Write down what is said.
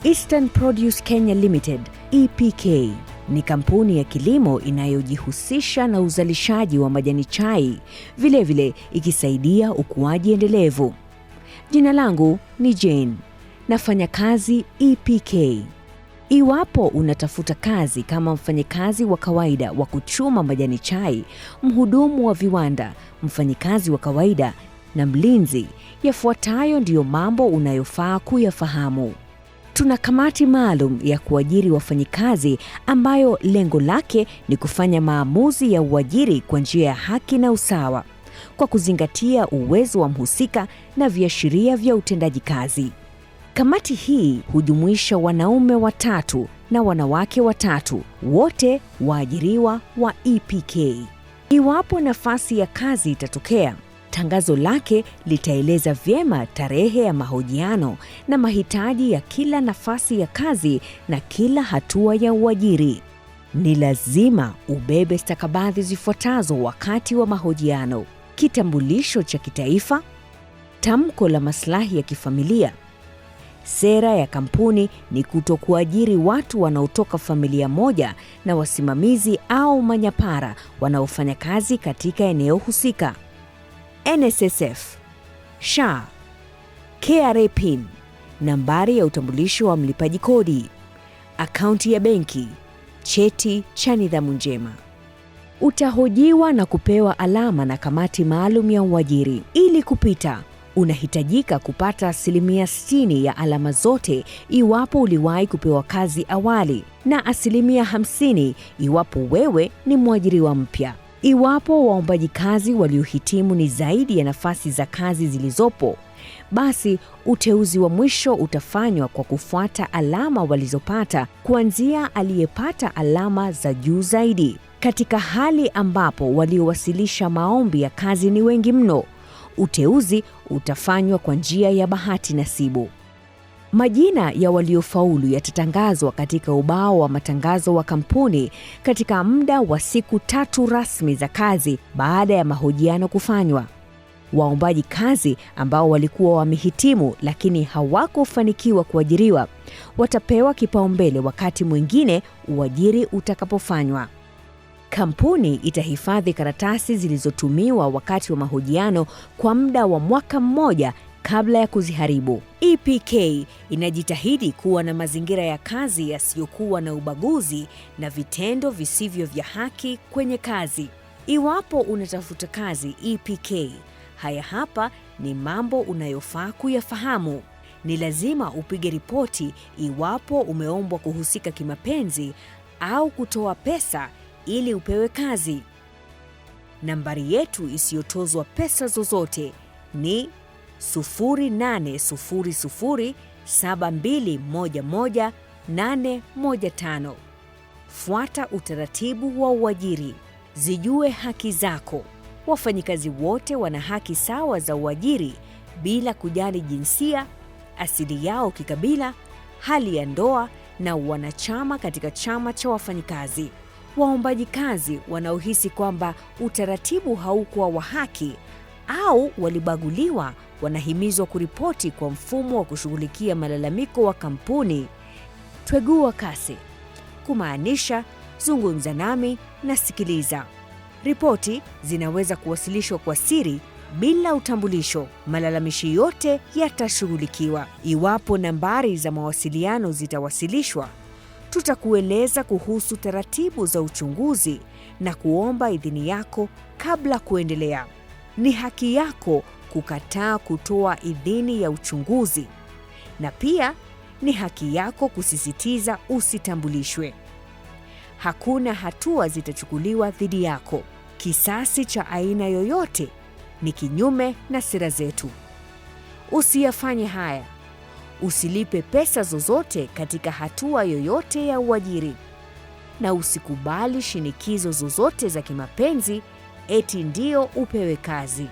Eastern Produce Kenya Limited, EPK, ni kampuni ya kilimo inayojihusisha na uzalishaji wa majani chai, vilevile ikisaidia ukuaji endelevu. Jina langu ni Jane, nafanya kazi EPK. Iwapo unatafuta kazi kama mfanyikazi wa kawaida wa kuchuma majani chai, mhudumu wa viwanda, mfanyikazi wa kawaida na mlinzi, yafuatayo ndiyo mambo unayofaa kuyafahamu. Tuna kamati maalum ya kuajiri wafanyikazi ambayo lengo lake ni kufanya maamuzi ya uajiri kwa njia ya haki na usawa, kwa kuzingatia uwezo wa mhusika na viashiria vya utendaji kazi. Kamati hii hujumuisha wanaume 3 na wanawake 3, wote waajiriwa wa EPK. Iwapo nafasi ya kazi itatokea, tangazo lake litaeleza vyema tarehe ya mahojiano na mahitaji ya kila nafasi ya kazi na kila hatua ya uajiri. Ni lazima ubebe stakabadhi zifuatazo wakati wa mahojiano: kitambulisho cha kitaifa, tamko la maslahi ya kifamilia. Sera ya kampuni ni kutokuajiri watu wanaotoka familia moja na wasimamizi au manyapara wanaofanya kazi katika eneo husika. NSSF, SHA, KRA PIN, nambari ya utambulisho wa mlipaji kodi, akaunti ya benki, cheti cha nidhamu njema. Utahojiwa na kupewa alama na kamati maalum ya uajiri. Ili kupita, unahitajika kupata 60% ya alama zote iwapo uliwahi kupewa kazi awali na 50% iwapo wewe ni mwajiriwa mpya. Iwapo waombaji kazi waliohitimu ni zaidi ya nafasi za kazi zilizopo, basi uteuzi wa mwisho utafanywa kwa kufuata alama walizopata kuanzia aliyepata alama za juu zaidi. Katika hali ambapo waliowasilisha maombi ya kazi ni wengi mno, uteuzi utafanywa kwa njia ya bahati nasibu. Majina ya waliofaulu yatatangazwa katika ubao wa matangazo wa kampuni katika muda wa siku 3 rasmi za kazi baada ya mahojiano kufanywa. Waombaji kazi ambao walikuwa wamehitimu lakini hawakufanikiwa kuajiriwa watapewa kipaumbele wakati mwingine uajiri utakapofanywa. Kampuni itahifadhi karatasi zilizotumiwa wakati wa mahojiano kwa muda wa mwaka mmoja kabla ya kuziharibu. EPK inajitahidi kuwa na mazingira ya kazi yasiyokuwa na ubaguzi na vitendo visivyo vya haki kwenye kazi. Iwapo unatafuta kazi EPK, haya hapa ni mambo unayofaa kuyafahamu. Ni lazima upige ripoti iwapo umeombwa kuhusika kimapenzi au kutoa pesa ili upewe kazi. Nambari yetu isiyotozwa pesa zozote ni 080072111815. Fuata utaratibu wa uajiri. Zijue haki zako. Wafanyikazi wote wana haki sawa za uajiri bila kujali jinsia, asili yao kikabila, hali ya ndoa na wanachama katika chama cha wafanyikazi. Waombaji kazi wanaohisi kwamba utaratibu haukuwa wa haki au walibaguliwa wanahimizwa kuripoti kwa mfumo wa kushughulikia malalamiko wa kampuni Twegua Kasi, kumaanisha zungumza nami na sikiliza. Ripoti zinaweza kuwasilishwa kwa siri bila utambulisho. Malalamishi yote yatashughulikiwa. Iwapo nambari za mawasiliano zitawasilishwa, tutakueleza kuhusu taratibu za uchunguzi na kuomba idhini yako kabla kuendelea. Ni haki yako kukataa kutoa idhini ya uchunguzi, na pia ni haki yako kusisitiza usitambulishwe. Hakuna hatua zitachukuliwa dhidi yako. Kisasi cha aina yoyote ni kinyume na sera zetu. Usiyafanye haya. Usilipe pesa zozote katika hatua yoyote ya uajiri, na usikubali shinikizo zozote za kimapenzi eti ndio upewe kazi.